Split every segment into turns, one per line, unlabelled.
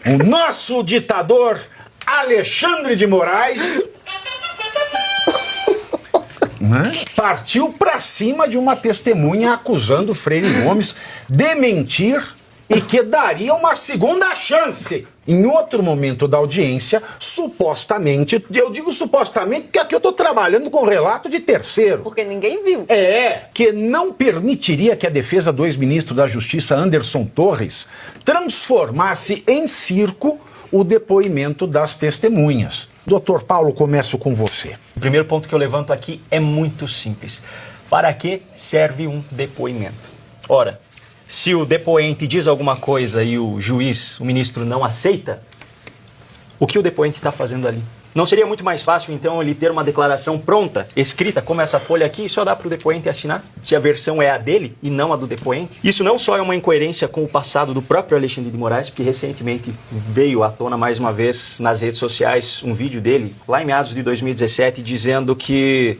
O nosso ditador Alexandre de Moraes partiu para cima de uma testemunha acusando Freire Gomes de mentir e que daria uma segunda chance. Em outro momento da audiência, supostamente, eu digo supostamente porque aqui eu estou trabalhando com relato de terceiro.
Porque ninguém viu.
Que não permitiria que a defesa do ex-ministro da Justiça, Anderson Torres, transformasse em circo o depoimento das testemunhas. Doutor Paulo, começo com você.
O primeiro ponto que eu levanto aqui é muito simples. Para que serve um depoimento? Ora, se o depoente diz alguma coisa e o juiz, o ministro, não aceita, o que o depoente está fazendo ali? Não seria muito mais fácil, então, ele ter uma declaração pronta, escrita, como essa folha aqui, e só dá para o depoente assinar? Se a versão é a dele e não a do depoente? Isso não só é uma incoerência com o passado do próprio Alexandre de Moraes, porque recentemente veio à tona mais uma vez nas redes sociais um vídeo dele, lá em meados de 2017, dizendo que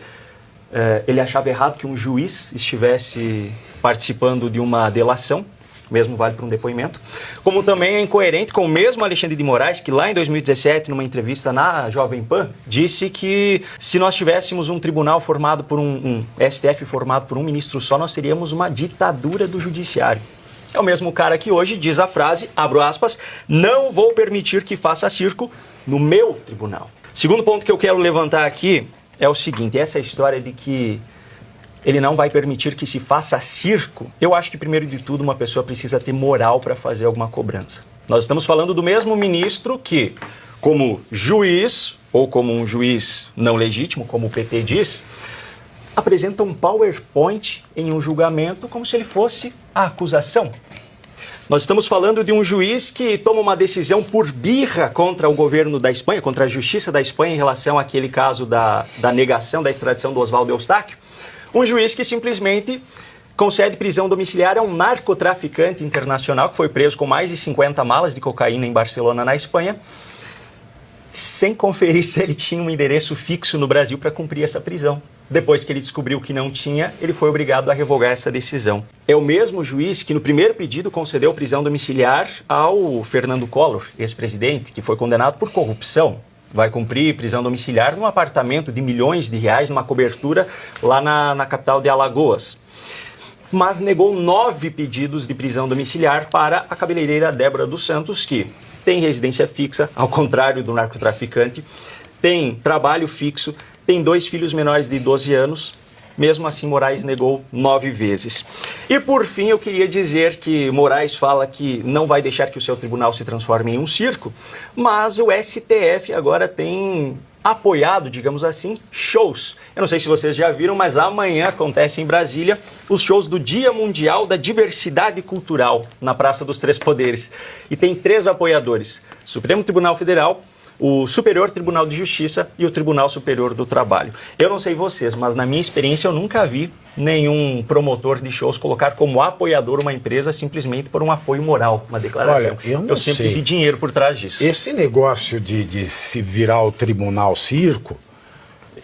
ele achava errado que um juiz estivesse participando de uma delação, mesmo vale para um depoimento, como também é incoerente com o mesmo Alexandre de Moraes, que lá em 2017, numa entrevista na Jovem Pan, disse que se nós tivéssemos um tribunal formado por um STF formado por um ministro só, nós seríamos uma ditadura do judiciário. É o mesmo cara que hoje diz a frase, abro aspas, não vou permitir que faça circo no meu tribunal. Segundo ponto que eu quero levantar aqui é o seguinte, essa história de que ele não vai permitir que se faça circo, eu acho que, primeiro de tudo, uma pessoa precisa ter moral para fazer alguma cobrança. Nós estamos falando do mesmo ministro que, como juiz, ou como um juiz não legítimo, como o PT diz, apresenta um PowerPoint em um julgamento como se ele fosse a acusação. Nós estamos falando de um juiz que toma uma decisão por birra contra o governo da Espanha, contra a justiça da Espanha em relação àquele caso da negação da extradição do Oswaldo Eustáquio. Um juiz que simplesmente concede prisão domiciliar a um narcotraficante internacional que foi preso com mais de 50 malas de cocaína em Barcelona, na Espanha, sem conferir se ele tinha um endereço fixo no Brasil para cumprir essa prisão. Depois que ele descobriu que não tinha, ele foi obrigado a revogar essa decisão. É o mesmo juiz que no primeiro pedido concedeu prisão domiciliar ao Fernando Collor, ex-presidente, que foi condenado por corrupção. Vai cumprir prisão domiciliar num apartamento de milhões de reais, numa cobertura lá na capital de Alagoas. Mas negou 9 pedidos de prisão domiciliar para a cabeleireira Débora dos Santos, que tem residência fixa, ao contrário do narcotraficante, tem trabalho fixo, tem 2 filhos menores de 12 anos. Mesmo assim, Moraes negou 9 vezes. E, por fim, eu queria dizer que Moraes fala que não vai deixar que o seu tribunal se transforme em um circo, mas o STF agora tem apoiado, digamos assim, shows. Eu não sei se vocês já viram, mas amanhã acontece em Brasília os shows do Dia Mundial da Diversidade Cultural, na Praça dos Três Poderes. E tem 3 apoiadores: Supremo Tribunal Federal, o Superior Tribunal de Justiça e o Tribunal Superior do Trabalho. Eu não sei vocês, mas na minha experiência eu nunca vi nenhum promotor de shows colocar como apoiador uma empresa simplesmente por um apoio moral, uma declaração.
Olha, eu
sempre vi dinheiro por trás disso.
Esse negócio de se virar o tribunal circo,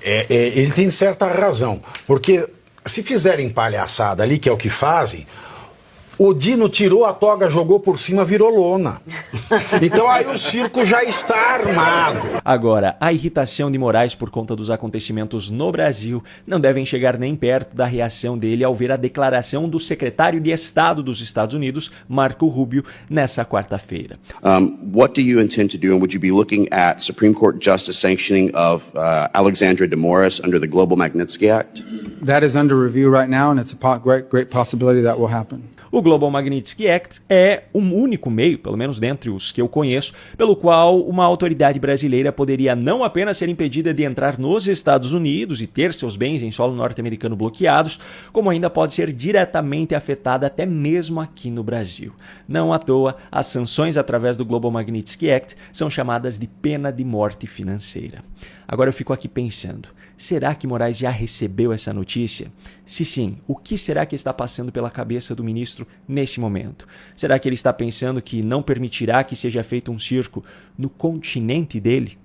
ele tem certa razão, porque se fizerem palhaçada ali, que é o que fazem, o Dino tirou a toga, jogou por cima, virou lona. Então aí o circo já está armado.
Agora, a irritação de Moraes por conta dos acontecimentos no Brasil não devem chegar nem perto da reação dele ao ver a declaração do secretário de Estado dos Estados Unidos, Marco Rubio, nessa quarta-feira.
What do you intend to do, and would you be looking at Supreme Court justice sanctioning of Alexandra de Moraes under the Global Magnitsky Act?
That is under review right now, and it's a great possibility that will happen.
O Global Magnitsky Act é o único meio, pelo menos dentre os que eu conheço, pelo qual uma autoridade brasileira poderia não apenas ser impedida de entrar nos Estados Unidos e ter seus bens em solo norte-americano bloqueados, como ainda pode ser diretamente afetada até mesmo aqui no Brasil. Não à toa, as sanções através do Global Magnitsky Act são chamadas de pena de morte financeira. Agora eu fico aqui pensando, será que Moraes já recebeu essa notícia? Se sim, o que será que está passando pela cabeça do ministro neste momento? Será que ele está pensando que não permitirá que seja feito um circo no continente dele?